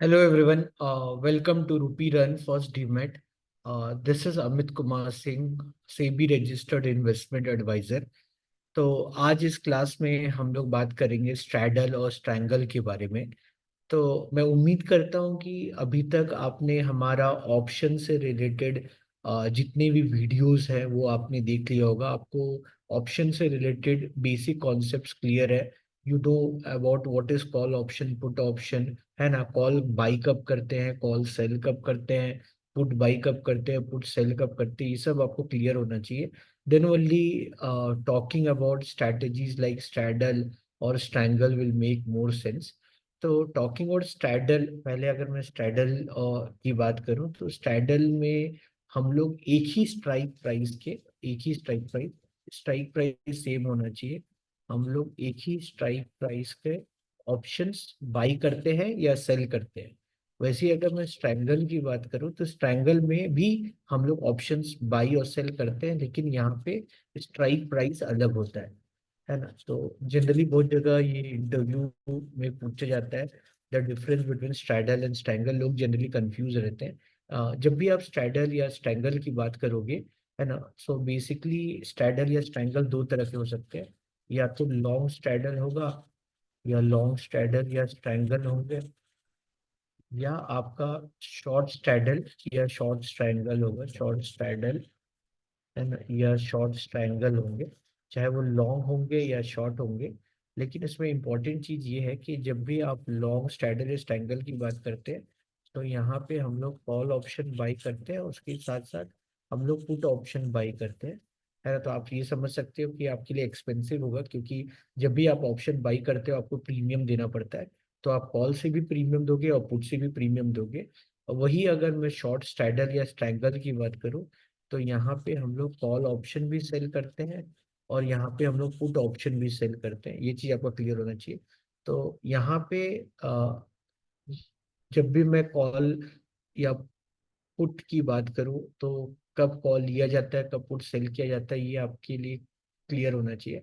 Hello everyone, welcome to Rupee Run First DMAT. This is Amit Kumar Singh, SEBI registered investment advisor. तो आज इस class में हम लोग बात करेंगे स्ट्रैडल और स्ट्रैंगल के बारे में। तो मैं उम्मीद करता हूं कि अभी तक आपने हमारा ऑप्शन से रिलेटेड जितने भी वीडियोस हैं वो आपने देख लिया होगा। आपको ऑप्शन से रिलेटेड बेसिक कॉन्सेप्ट्स क्लियर है। You know about what is call option, put option, है ना। कॉल बाई कब करते हैं, कॉल सेल कब करते हैं, पुट बाई कब करते हैं, पुट सेल कब करते हैं, ये सब आपको क्लियर होना चाहिए। Then only talking about strategies like straddle और strangle will make more sense. तो टॉकिंग अबाउट स्ट्रैडल, पहले अगर मैं स्ट्रैडल की बात करूं तो स्ट्रैडल में हम लोग एक ही स्ट्राइक प्राइस सेम होना चाहिए। हम लोग एक ही स्ट्राइक प्राइस के ऑप्शंस बाई करते हैं या सेल करते हैं। वैसे ही अगर मैं स्ट्रैंगल की बात करूं तो स्ट्रैंगल में भी हम लोग ऑप्शंस बाई और सेल करते हैं, लेकिन यहाँ पे स्ट्राइक प्राइस अलग होता है ना। तो जनरली बहुत जगह ये इंटरव्यू में पूछा जाता है the difference between straddle and strangle. लोग जनरली कंफ्यूज रहते हैं। जब भी आप स्ट्रैडल या स्ट्रैंगल की बात करोगे, है ना, सो बेसिकली स्ट्रैडल या स्ट्रैंगल दो तरह के हो सकते हैं। या तो लॉन्ग स्ट्रैडल होगा, या लॉन्ग स्ट्रैडल या स्ट्रैंगल होंगे, या आपका शॉर्ट स्ट्रैडल या शॉर्ट स्ट्रैंगल होगा। शॉर्ट स्ट्रैडल एंड या शॉर्ट ट्रायंगल होंगे, चाहे वो लॉन्ग होंगे या शॉर्ट होंगे। लेकिन इसमें इंपॉर्टेंट चीज ये है कि जब भी आप लॉन्ग स्ट्रैडल या ट्रायंगल की बात करते हैं तो यहाँ पे हम लोग कॉल ऑप्शन बाई करते हैं, उसके साथ साथ हम लोग पुट ऑप्शन बाई करते हैं, है ना। तो आप ये समझ सकते हो कि आपके लिए एक्सपेंसिव होगा, क्योंकि जब भी आप ऑप्शन बाई करते हो आपको प्रीमियम देना पड़ता है। तो आप कॉल से भी प्रीमियम दोगे और पुट से भी प्रीमियम दोगे। और वही अगर मैं शॉर्ट स्ट्रैडल या स्ट्रैंगल की बात करूँ तो यहाँ पे हम लोग कॉल ऑप्शन भी सेल करते हैं और यहाँ पे हम लोग पुट ऑप्शन भी सेल करते हैं। ये चीज आपको क्लियर होना चाहिए। तो यहाँ पे जब भी मैं कॉल या पुट की बात करूं तो कब कॉल लिया जाता है, कब पुट सेल किया जाता है, ये आपके लिए क्लियर होना चाहिए।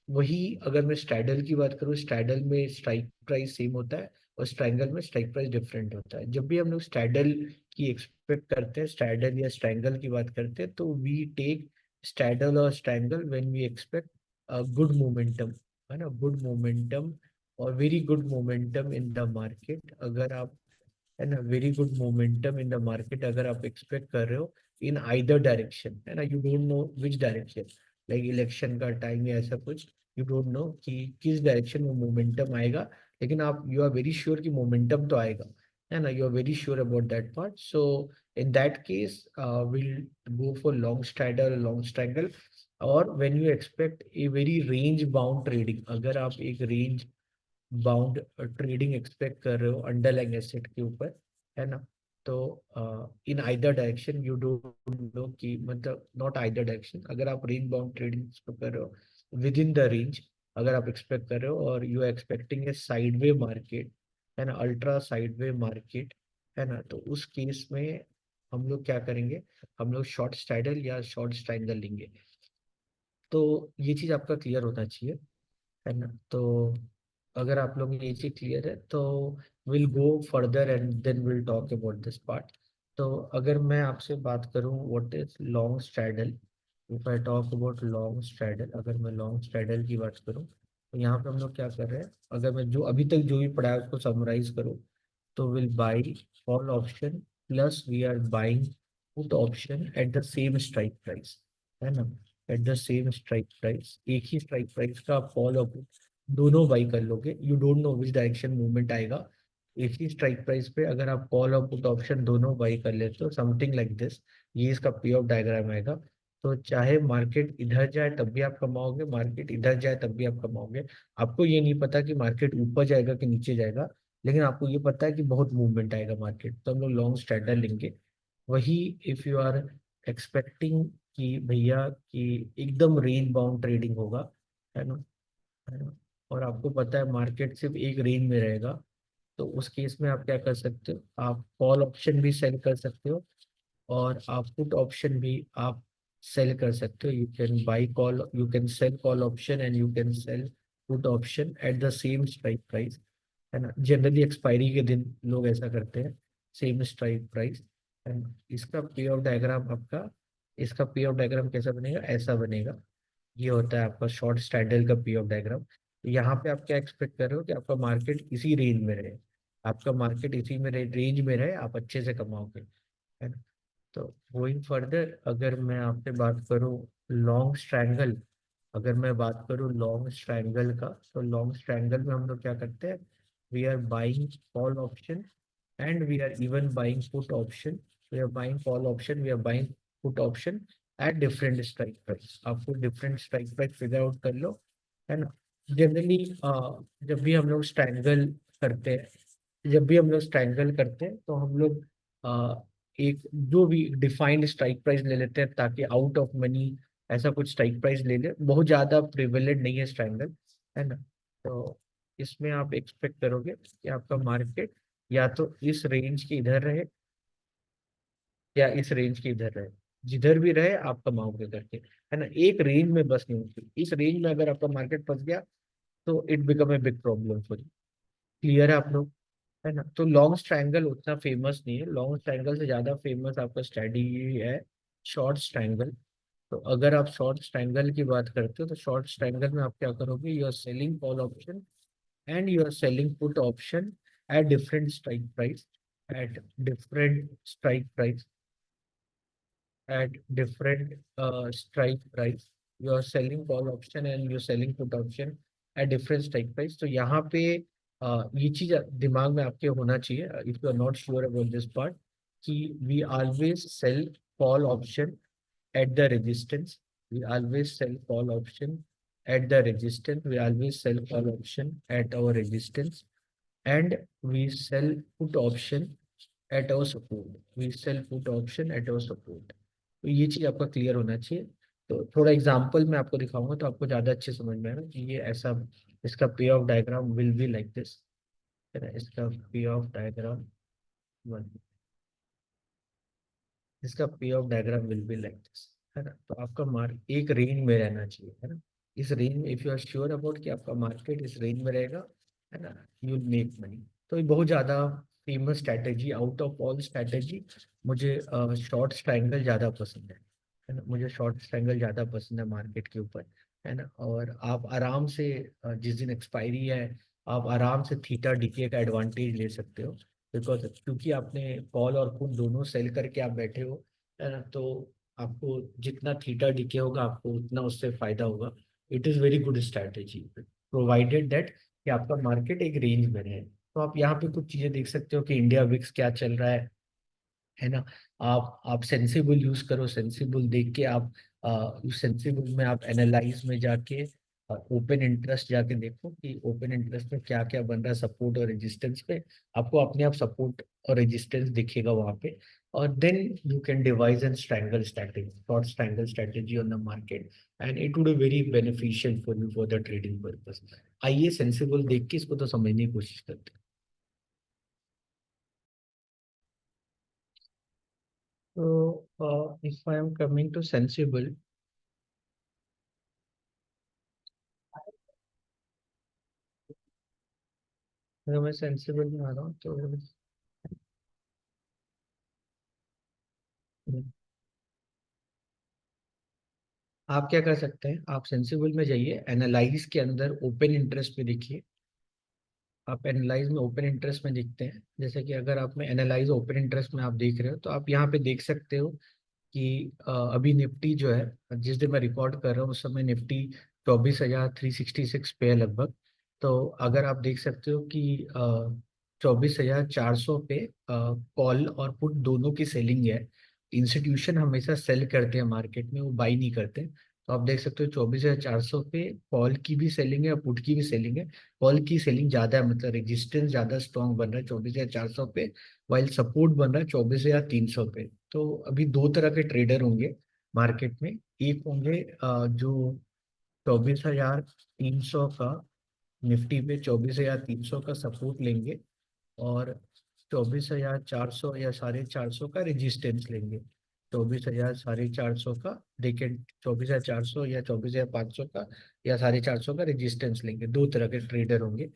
वही अगर मैं स्ट्रैडल की बात करूँ, स्ट्रैडल में स्ट्राइक प्राइस सेम होता है और स्ट्रैंगल में स्ट्राइक प्राइस डिफरेंट होता है। जब भी हम लोग स्ट्रैडल की एक्सपेक्ट करते हैं, स्ट्रैडल या स्ट्रैंगल की बात करते हैं, तो वी टेक स्ट्रैडल और strangle when we expect good momentum, है ना, गुड मोमेंटम और very good momentum in the market. अगर आप, है ना, very good momentum in the market अगर आप एक्सपेक्ट कर रहे हो इन आइदर डायरेक्शन, है ना, you don't know which direction, like election का टाइम या ऐसा कुछ, यू डोंट नो कि किस डायरेक्शन में मोमेंटम आएगा, लेकिन आप यू आर वेरी श्योर कि मोमेंटम तो आएगा, है ना, you are very sure about that part. So in that case will go for long straddle, long strangle. और when you expect a very range bound trading, अगर आप एक range bound trading expect कर रहे हो अंडरलाइंग एसेट के ऊपर, है ना, तो in either direction you don't know कि, मतलब नॉट आइदर डायरेक्शन, अगर आप रेंज बाउंड ट्रेडिंग एक्सपेक्ट कर रहे हो विद इन द रेंज, अगर आप एक्सपेक्ट कर रहे हो और you are expecting a sideway market, है ना, अल्ट्रा साइडवे मार्केट, है ना, तो उस केस में हम लोग क्या करेंगे, हम लोग शॉर्ट स्ट्रैडल या शॉर्ट स्ट्रैंगल लेंगे। तो ये चीज आपका क्लियर होना चाहिए, है ना। तो अगर आप लोग ये चीज क्लियर है तो will go further and then will talk about this part. तो अगर मैं आपसे बात करूं what is long straddle, if I talk about long straddle, अगर मैं लॉन्ग स्ट्रैडल की बात करूं तो यहाँ पे हम लोग क्या कर रहे हैं, अगर मैं जो अभी तक जो भी पढ़ा है उसको समराइज करूं तो will buy call option plus we are buying put option at the same strike price, है ना, at the same strike price. एक ही स्ट्राइक प्राइस का आप कॉल और दोनों बाई कर लोगे, you don't know which direction movement आएगा। एक ही स्ट्राइक प्राइस पे अगर आप कॉल और पुट ऑप्शन दोनों बाई कर लेते हो, समथिंग लाइक दिस, ये इसका पे ऑफ डायग्राम आएगा। तो चाहे मार्केट इधर जाए तब भी आप कमाओगे, मार्केट इधर जाए तब भी आप कमाओगे। आपको ये नहीं पता कि मार्केट ऊपर जाएगा कि नीचे जाएगा, लेकिन आपको ये पता है कि बहुत मूवमेंट आएगा मार्केट, तो हम लोग लॉन्ग स्ट्रैडल लेंगे। वही इफ यू आर एक्सपेक्टिंग कि भैया कि एकदम रेंज बाउंड ट्रेडिंग होगा, है ना, है ना, और आपको पता है मार्केट सिर्फ एक रेंज में रहेगा, तो उस केस में आप क्या कर सकते हो, आप कॉल ऑप्शन भी सेल कर सकते हो और आप पुट ऑप्शन भी आप सेल कर सकते हो। You can buy call, you can sell call option and you can sell put option at the same strike price. है ना। जनरली एक्सपायरी के दिन लोग ऐसा करते हैं, सेम स्ट्राइक प्राइस। एंड इसका पे ऑफ डायग्राम आपका, इसका पे ऑफ डायग्राम कैसा बनेगा, ऐसा बनेगा। ये होता है आपका शॉर्ट स्ट्रैडल का पी ऑफ डायग्राम। यहाँ पे आप क्या एक्सपेक्ट कर रहे हो कि आपका मार्केट इसी रेंज में रहे, आपका मार्केट इसी में रेंज में रहे, आप अच्छे से कमाओगे, है ना। तो गोइंग फर्दर, अगर मैं आपसे बात करूँ लॉन्ग स्ट्रैंगल, अगर मैं बात करूँ लॉन्ग स्ट्रैंगल का, तो लॉन्ग स्ट्रैंगल में हम लोग क्या करते हैं, we are buying call option and we are even buying put option. We are buying call option, we are buying put option at different strike price. आपको different strike price figure out कर लो, है ना। Generally जब भी हम लोग strangle करते हैं, जब भी हम लोग स्ट्रैंगल करते हैं तो हम लोग एक जो भी डिफाइंड स्ट्राइक प्राइस ले लेते हैं, ताकि आउट ऑफ मनी ऐसा कुछ स्ट्राइक प्राइस ले ले। बहुत ज्यादा प्रिविलेज नहीं है स्ट्रैंगल, है ना। तो इसमें आप एक्सपेक्ट करोगे कि आपका मार्केट या तो इस रेंज के इधर रहे या इस रेंज के इधर रहे, जिधर भी रहे आप कमाओगे करके, है ना। एक रेंज में बस नहीं होती, इस रेंज में अगर आपका मार्केट फंस गया तो it become a big problem for you. Clear है आप लोग, है ना। तो लॉन्ग ट्रायंगल उतना फेमस नहीं है, लॉन्ग ट्रायंगल से ज्यादा फेमस आपका स्ट्रेटजी है शॉर्ट ट्रायंगल। तो अगर आप शॉर्ट ट्रायंगल की बात करते हो तो शॉर्ट ट्रायंगल में आप क्या करोगे, you are selling call option and you are selling put option at different strike price, at different strike price, at different strike price. You are selling call option and you're selling put option at different strike price. तो यहाँ पे ये चीज दिमाग में आपके होना चाहिए, if you are not sure about this part, कि we always sell call option at the resistance. We always sell call option at the resistance. We always sell call option at our resistance, and we sell put option at our support. We sell put option at our support. तो ये चीज आपका clear होना चाहिए। तो थोड़ा example मैं आपको दिखाऊंगा तो आपको ज्यादा अच्छे समझ में आएगा कि ये ऐसा, इसका पे of diagram will be like this, है ना। इसका पे ऑफ डायग्राम, इसका पे of diagram will be like this, है ना। तो आपका मार्क एक रेंज में रहना चाहिए, है ना। इस रेंज में if you are sure about कि आपका मार्केट इस रेंज में रहेगा, है ना, यू विल मेक मनी। तो ये बहुत ज्यादा famous strategy, out of all strategy मुझे शॉर्ट ट्रायंगल ज्यादा पसंद है ना। मुझे शॉर्ट ट्रायंगल ज्यादा पसंद है मार्केट के ऊपर, है ना। और आप आराम से जिस दिन एक्सपायरी है, आप आराम से थीटा डीके का एडवांटेज ले सकते हो, बिकॉज क्योंकि आपने कॉल और पुट दोनों सेल करके आप बैठे हो, है ना। तो आपको जितना थीटा डीके होगा आपको उतना उससे फायदा होगा। It is very good strategy, provided that कि आपका मार्केट एक रेंज में रहे। तो आप यहाँ पे कुछ चीजें देख सकते हो कि इंडिया विक्स क्या चल रहा है ना। आप सेंसिबल यूज करो, सेंसिबल देख के आप सेंसिबल में आप एनालाइज में जाके ओपन इंटरेस्ट जाके देखो कि ओपन इंटरेस्ट में क्या क्या बन रहा है सपोर्ट और रेजिस्टेंस पे। आपको अपने आप सपोर्ट और रेजिस्टेंस दिखेगा वहां पे, और then you can devise and strangle strategy, short strangle strategy on the market, and it would be very beneficial for you for the trading purpose. आइए सेंसिबल देख के इसको तो समझने की कोशिश करते हैं। तो if I am coming to Sensibull, अगर मैं सेंसिबल में आ रहा हूँ तो आप क्या कर सकते हैं, आप सेंसिबल में जाइए, एनालाइज के अंदर ओपन इंटरेस्ट में देखिए। आप एनालाइज में ओपन इंटरेस्ट में देखते हैं, जैसे कि अगर आप में एनालाइज ओपन इंटरेस्ट में आप देख रहे हो तो आप यहाँ पे देख सकते हो कि अभी निफ्टी जो है, जिस दिन मैं रिकॉर्ड कर रहा हूँ उस समय निफ्टी 24,366 पे है लगभग। तो अगर आप देख सकते हो कि 24,400 पे कॉल और पुट दोनों की सेलिंग है। इंस्टीट्यूशन हमेशा सेल करते हैं मार्केट में, वो बाई नहीं करते। तो आप देख सकते हो 24,400 पे कॉल की भी सेलिंग है और पुट की भी सेलिंग है। कॉल की सेलिंग ज्यादा है, मतलब रेजिस्टेंस ज्यादा स्ट्रॉन्ग बन रहा है 24,400 पे, वाइल सपोर्ट बन रहा है 24,300 पे। तो अभी दो तरह के ट्रेडर होंगे मार्केट में। एक होंगे जो 24,300 का, निफ्टी पे 24,300 का सपोर्ट लेंगे, और 24,400 या 450 का रेजिस्टेंस लेंगे। 24,000 450 का, देखिए 24,400 या 24,500 का या 450 का रेजिस्टेंस लेंगे। दो तरह के ट्रेडर होंगे।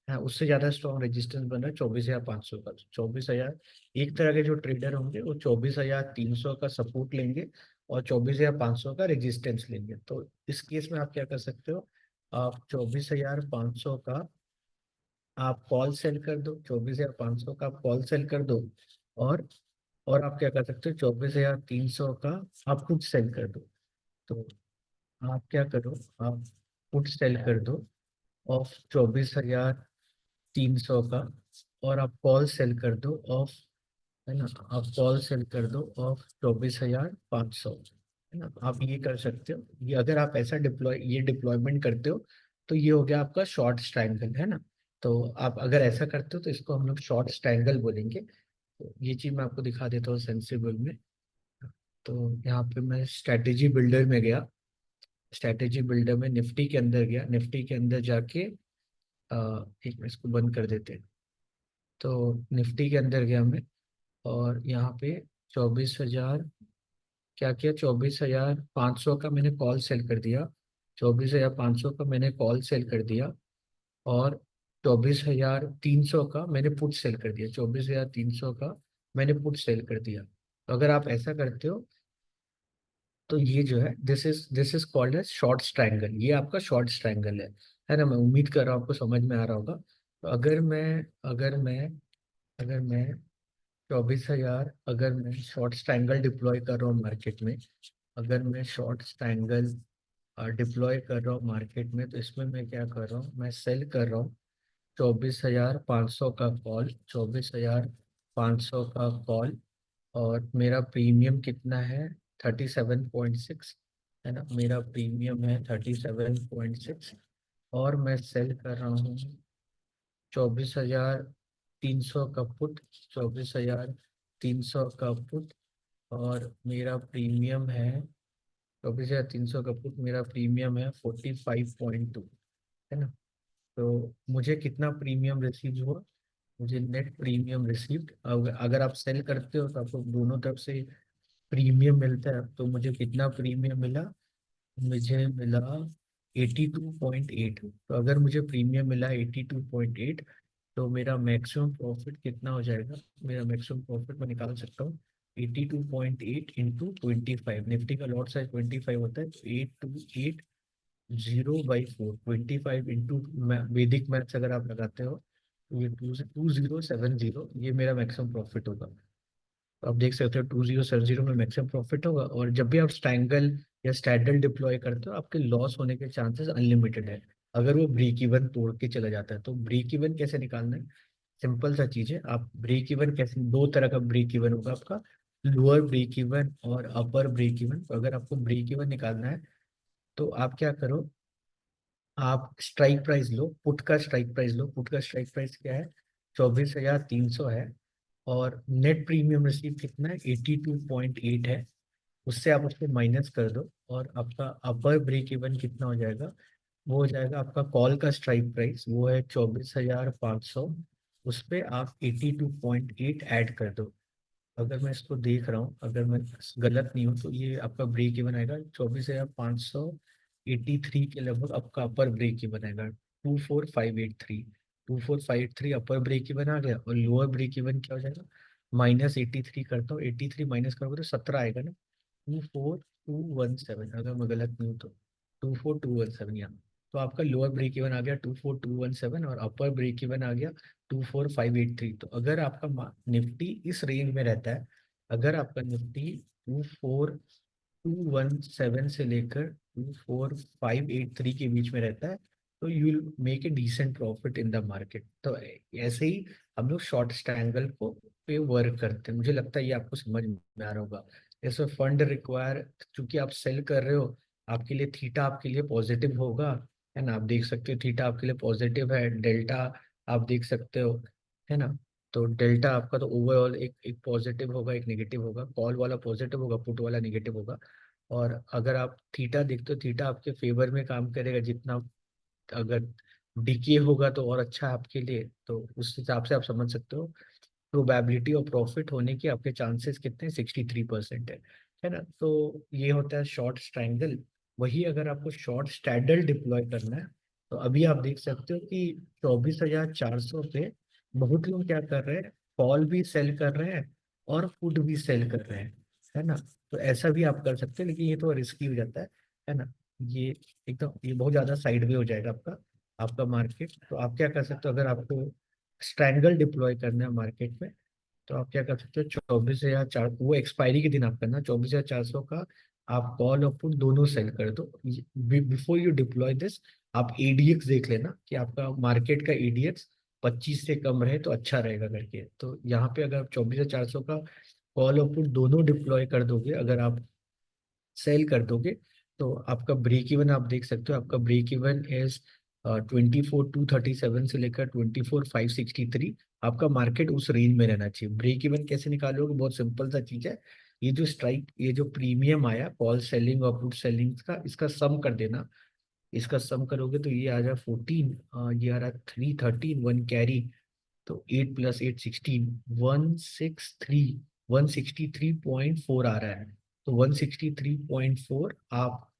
हाँ, उससे ज्यादा स्ट्रॉन्ग रेजिस्टेंस बन रहा है 24,500 का। 24,000, एक तरह के जो ट्रेडर होंगे वो 24,300 का सपोर्ट लेंगे और 24,500 का रेजिस्टेंस लेंगे। तो इस केस में आप क्या कर सकते हो, आप 24,500 का आप कॉल सेल कर दो, 24,500 का आप कॉल सेल कर दो। और और आप क्या कर सकते हो, 24,300 का आप पुट सेल कर दो। तो आप क्या करो, आप पुट सेल कर दो ऑफ 24,300 का, और आप कॉल सेल कर दो ऑफ, है ना, आप कॉल सेल कर दो ऑफ 24,500, है ना। आप ये कर सकते हो, ये अगर आप ऐसा ये डिप्लॉयमेंट करते हो तो ये हो गया आपका शॉर्ट स्ट्रैंगल, है ना। तो आप अगर ऐसा करते हो तो इसको हम लोग शॉर्ट स्ट्रैंगल बोलेंगे। तो ये चीज मैं आपको दिखा देता हूँ सेंसिबल में। तो यहाँ पे मैं स्ट्रेटेजी बिल्डर में गया, स्ट्रेटेजी बिल्डर में निफ्टी के अंदर गया, निफ्टी के अंदर जाके एक मिनट इसको बंद कर देते हैं। तो निफ्टी के अंदर गया मैं, और यहाँ पे 24,000 क्या किया, 24,500 का मैंने कॉल सेल कर दिया, 24,500 का मैंने कॉल सेल कर दिया। और 24,300 का मैंने पुट सेल कर दिया, 24,300 का मैंने पुट सेल कर दिया। तो अगर आप ऐसा करते हो तो ये जो है, this is called as short strangle, ये आपका शॉर्ट स्ट्रैंगल है ना। मैं उम्मीद कर रहा हूँ आपको समझ में आ रहा होगा। तो अगर मैं 24,000, अगर मैं शॉर्ट स्ट्रैंगल डिप्लॉय कर रहा हूँ मार्केट में, अगर मैं शॉर्ट स्ट्रैंगल डिप्लॉय कर रहा हूँ मार्केट में, तो इसमें मैं क्या कर रहा हूँ, मैं सेल कर रहा हूँ 24,500 का कॉल, 24,500 का कॉल। और मेरा प्रीमियम कितना है, 37.6, है ना, मेरा प्रीमियम है 37.6। और मैं सेल कर रहा हूँ 24,300 का पुट, 24,300 का पुट। और मेरा प्रीमियम है 24,300 का पुट, मेरा प्रीमियम है 45.2, है ना। तो मुझे कितना प्रीमियम रिसीव हुआ, मुझे नेट प्रीमियम रिसीव्ड, अगर आप सेल करते हो तो आपको दोनों तरफ से प्रीमियम मिलता है। तो मुझे कितना प्रीमियम मिला, मुझे मिला 82.8। तो अगर मुझे प्रीमियम मिला 82.8, तो मेरा मैक्सिमम प्रॉफिट कितना हो जाएगा, मेरा मैक्सिमम प्रॉफिट मैं निकाल सकता हूँ 82.8 इंटू 25। निफ्टी का लॉट साइज 25 होता है, तो 828 0/4, 25 इंटू वैदिक मैथ्स अगर आप लगाते हो तो ये 2070, ये मेरा मैक्सिमम प्रॉफिट होगा। तो आप देख सकते हो 2070 में मैक्सिमम प्रॉफिट होगा। और जब भी आप स्ट्रैंगल या स्ट्रैडल डिप्लॉय करते हो, आपके लॉस होने के चांसेस अनलिमिटेड है, अगर वो ब्रेक इवन तोड़ के चला जाता है। तो ब्रेक इवन कैसे निकालना है, सिंपल सा चीज है। आप ब्रेक इवन कैसे, दो तरह का ब्रेक इवन होगा आपका, लोअर ब्रेक इवन और अपर ब्रेक इवन। तो अगर आपको ब्रेक इवन निकालना है तो आप क्या करो, आप स्ट्राइक प्राइस लो, पुट का स्ट्राइक प्राइस लो। पुट का स्ट्राइक प्राइस क्या है, 24,300 है। और नेट प्रीमियम रिसीव कितना है, 82.8 है। उससे आप उसको माइनस कर दो, और आपका अपर ब्रेक इवन कितना हो जाएगा, वो हो जाएगा आपका कॉल का स्ट्राइक प्राइस, वो है 24,500। उस पर आप 82.8 ऐड कर दो। अगर मैं इसको देख रहा हूँ, अगर मैं गलत नहीं हूँ, तो ये आपका ब्रेक इवन आएगा 24,583 के लगभग आपका अपर ब्रेक इवन आएगा, 24,583। 24,583 अपर ब्रेक इवन आ गया। और लोअर ब्रेक इवन क्या हो जाएगा, -83 करता हूँ, 83 माइनस करोगे तो 17 आएगा ना, 24,217, अगर मैं गलत नहीं हूँ तो 24,217 यहाँ। तो आपका लोअर ब्रेक इवन आ गया 24,217, और अपर ब्रेक इवन आ गया 24,583। तो अगर आपका निफ्टी इस रेंज में रहता है, अगर आपका निफ्टी 24,217 से लेकर 24,583 के बीच में रहता है, तो you will make a decent profit in the market. तो ऐसे ही हम लोग शॉर्ट स्ट्रैंगल को पे वर्क करते हैं। मुझे लगता है ये आपको समझ में आ रहा होगा। जैसे फंड रिक्वायर, चूंकि आप सेल कर रहे हो, आपके लिए थीटा आपके लिए पॉजिटिव होगा, है ना। आप देख सकते हो थीटा आपके लिए पॉजिटिव है, डेल्टा आप देख सकते हो, है ना। तो डेल्टा आपका तो ओवरऑल एक एक पॉजिटिव होगा, एक नेगेटिव होगा, कॉल वाला पॉजिटिव होगा, पुट वाला नेगेटिव होगा। और अगर आप थीटा देखते हो, थीटा आपके फेवर में काम करेगा, जितना अगर डीके होगा तो और अच्छा है आपके लिए। तो उस हिसाब से आप समझ सकते हो प्रोबेबिलिटी ऑफ प्रॉफिट होने के आपके चांसेस कितने, 63% है ना। तो ये होता है शॉर्ट स्ट्रैंगल। वही अगर आपको शॉर्ट स्ट्रैडल डिप्लॉय करना है, तो अभी आप देख सकते हो कि 24,400 पे बहुत लोग क्या कर रहे हैं, कॉल भी सेल कर रहे हैं और पुट भी सेल कर रहे हैं, है ना। तो ऐसा भी आप कर सकते हैं, लेकिन ये तो रिस्की हो जाता है ना। ये एकदम ये बहुत ज्यादा साइड वे हो जाएगा आपका आपका मार्केट। तो आप क्या कर सकते हो, अगर आपको स्ट्रैंगल डिप्लॉय करना है मार्केट में, तो आप क्या कर सकते हो, 24,400 वो एक्सपायरी के दिन आप करना, 24,400 का आप कॉल और पुट दोनों सेल कर दो। बिफोर यू डिप्लॉय दिस, आप एडीएक्स देख लेना कि आपका मार्केट का एडीएक्स 25 से कम रहे तो अच्छा रहेगा करके। तो यहाँ पे अगर आप 24,400 का कॉल और पुट दोनों डिप्लॉय कर दोगे, अगर आप सेल कर दोगे, तो आपका ब्रेक इवन आप देख सकते हो, आपका ब्रेक इवन इज 24,237 से लेकर 24,563। आपका मार्केट उस रेंज में रहना चाहिए। ब्रेक इवन कैसे निकालोगे, बहुत सिंपल सा चीज है। ये जो प्रीमियम आया कॉल सेलिंग और पुट सेलिंग का, इसका सम कर देना। इसका सम करोगे तो ये आ जाए 14, ये आ रहा 313, वन कैरी, तो 8 + 8 16, 163 आ रहा है। तो 163.4 आप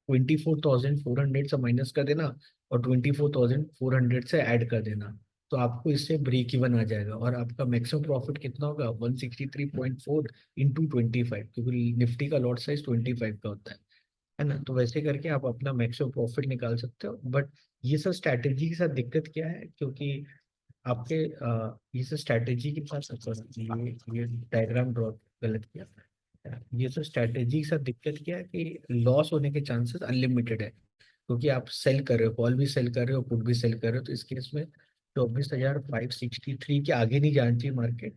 24,400 से माइनस कर देना और 24,400 से ऐड कर देना, तो आपको इससे ब्रेक इवन आ जाएगा। और आपका मैक्सिमम प्रॉफिट कितना होगा, 163.4 इंटू 25, क्योंकि निफ्टी का लॉट साइज 25 का होता है ना। तो वैसे करके आप अपना मैक्सिमम प्रॉफिट निकाल सकते हो। बट ये सब स्ट्रैटेजी के साथ दिक्कत क्या है, क्योंकि आपके ये सब स्ट्रैटेजी के साथ ये डायग्राम ड्रॉ गलत किया। ये सब स्ट्रैटेजी के साथ दिक्कत क्या है कि लॉस होने के चांसेस अनलिमिटेड है, क्योंकि आप सेल कर रहे हो, कॉल भी सेल कर रहे हो, पुट भी सेल कर रहे हो। तो इस केस में 24,563 के आगे नहीं जाना चाहिए मार्केट,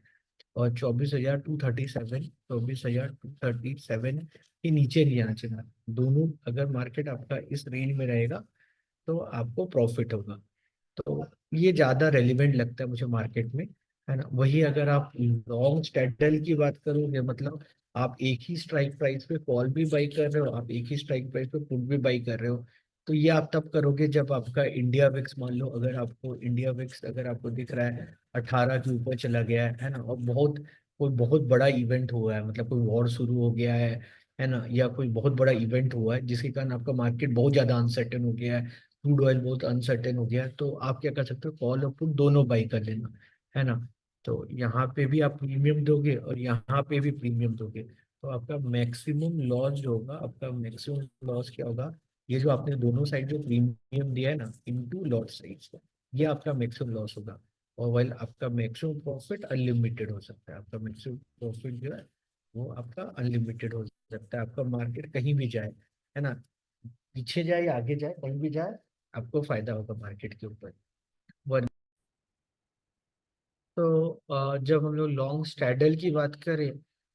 और 24,237 के नीचे नहीं आना चाहिए market। दोनों अगर मार्केट आपका इस रेंज में रहेगा तो आपको प्रॉफिट होगा। तो ये ज्यादा रेलिवेंट लगता है मुझे मार्केट में, है ना। वही अगर आप लॉन्ग स्ट्रेटल की बात करोगे, मतलब आप एक ही स्ट्राइक प्राइस पे कॉल भी बाई कर रहे हो, आप एक ही स्ट्राइक प्राइस पे पुट भी बाई कर रहे हो, तो ये आप तब करोगे जब आपका इंडिया विक्स, मान लो अगर आपको इंडिया विक्स अगर आपको दिख रहा है 18 के ऊपर चला गया है ना, और कोई बहुत बड़ा इवेंट हुआ है, मतलब कोई वॉर शुरू हो गया है ना, या कोई बहुत बड़ा इवेंट हुआ है जिसके कारण आपका मार्केट बहुत ज्यादा अनसर्टेन हो गया है, क्रूड ऑयल बहुत अनसर्टेन हो गया है, तो आप क्या कर सकते हो, कॉल और पुट दोनों बाई कर लेना, है ना। तो यहाँ पे भी आप प्रीमियम दोगे और यहाँ पे भी प्रीमियम दोगे, तो आपका मैक्सिमम लॉस जो होगा, आपका मैक्सिमम लॉस क्या होगा, ये जो आपने दोनों साइड जो प्रीमियम दिया है ना, इनटू लॉट साइज, ये आपका मैक्सिमम लॉस होगा। और वाइल आपका मैक्सिमम प्रॉफिट अनलिमिटेड हो सकता है, आपका मैक्सिमम प्रॉफिट जो है वो आपका अनलिमिटेड हो सकता है। आपका मार्केट कहीं भी जाए, है ना, पीछे जाए या आगे जाए, कहीं भी जाए, आपको फायदा होगा मार्केट के ऊपर। तो जब हम लोग लॉन्ग स्ट्रैडल की बात करें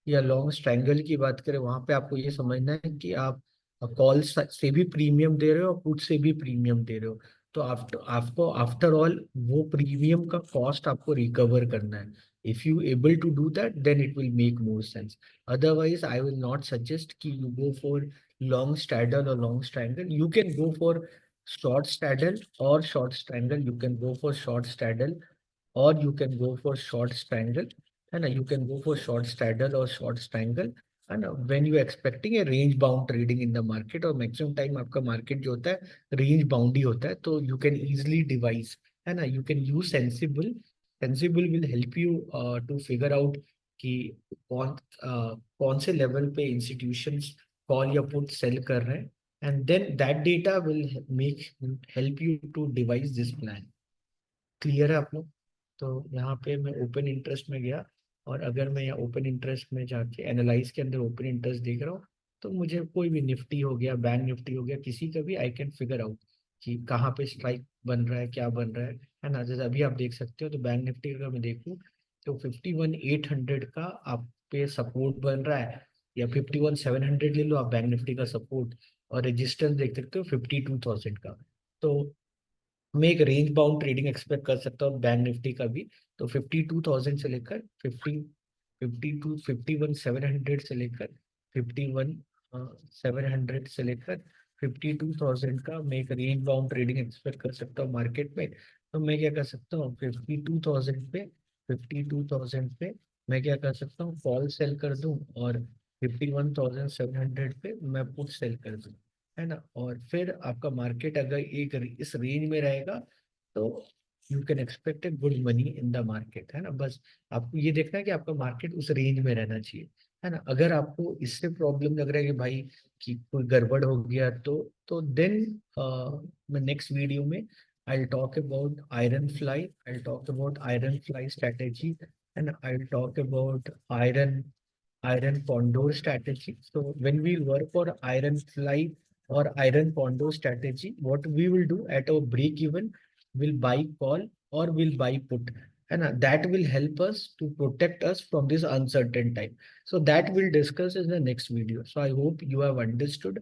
या लॉन्ग स्ट्रैंगल की बात करें, वहां पे आपको ये समझना है कि आप कॉल से भी प्रीमियम दे रहे हो और पुट से भी प्रीमियम दे रहे हो। तो आपको आफ्टर ऑल वो प्रीमियम का कॉस्ट आपको रिकवर करना है। If you able to do that, then it will make more sense. Otherwise I will not suggest कि you go for long straddle और long strangle. You can go for short straddle और short strangle, you can go for short straddle और you can go for short strangle, है ना। You can go for short straddle और short strangle, है ना, when you expecting a range bound trading in the market. और maximum time आपका market जो होता है रेंज बाउंड ही होता है, तो यू कैन इजिली डिवाइस, है ना, you can use Sensibull. Sensibull will help you to figure out कि कौन से लेवल पे इंस्टीट्यूशंस कॉल या पुट सेल कर रहे हैं, and then that data will make help you to devise this plan. Clear है आप लोग। तो यहाँ पे मैं ओपन इंटरेस्ट में गया, और अगर मैं यहाँ ओपन इंटरेस्ट में जाके एनालाइज के अंदर ओपन इंटरेस्ट देख रहा हूँ, तो मुझे कोई भी निफ्टी हो गया, बैंक निफ्टी हो गया, किसी का भी आई कैन फिगर आउट कि कहाँ पे स्ट्राइक बन रहा है, क्या बन रहा है ना। जैसे अभी आप देख सकते हो, तो बैंक निफ्टी का अगर मैं देखूँ तो 51,800 का आप पे सपोर्ट बन रहा है, या 51,700 ले लो आप बैंक निफ्टी का सपोर्ट, और रेजिस्टेंस देख सकते हो 52,000 का। तो मैं एक रेंज बाउंड ट्रेडिंग एक्सपेक्ट कर सकता हूँ बैंक निफ्टी का भी। तो 52,000 से लेकर 51,700 से लेकर 51,700 से लेकर 52,000 का मैं एक रेंज बाउंड ट्रेडिंग एक्सपेक्ट कर सकता हूँ मार्केट में। तो मैं क्या कर सकता हूँ, 52,000 पे मैं क्या कर सकता हूँ, कॉल सेल कर दूं, और 51,700 पे मैं पुट सेल कर दूं। है ना, और फिर आपका मार्केट अगर एक इस रेंज में रहेगा तो you can expect a good money in the market, है ना। बस आपको ये देखना है कि आपका मार्केट उस रेंज में रहना चाहिए, है ना। अगर आपको इससे प्रॉब्लम लग रहा है कि भाई कि कोई गड़बड़ हो गया, तो देन मैं नेक्स्ट वीडियो में I'll talk about iron fly, I'll talk about iron fly strategy, and I'll talk about iron condor strategy. So when we work for iron fly or iron condor strategy, what we will do at our break even, will buy call or will buy put, and that will help us to protect us from this uncertain time. So that we'll discuss in the next video. So I hope you have understood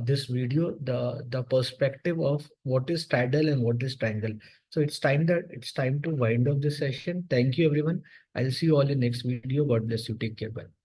this video, the perspective of what is straddle and what is triangle. So it's time to wind up this session. Thank you everyone. I'll see you all in next video. God bless you. Take care. Bye.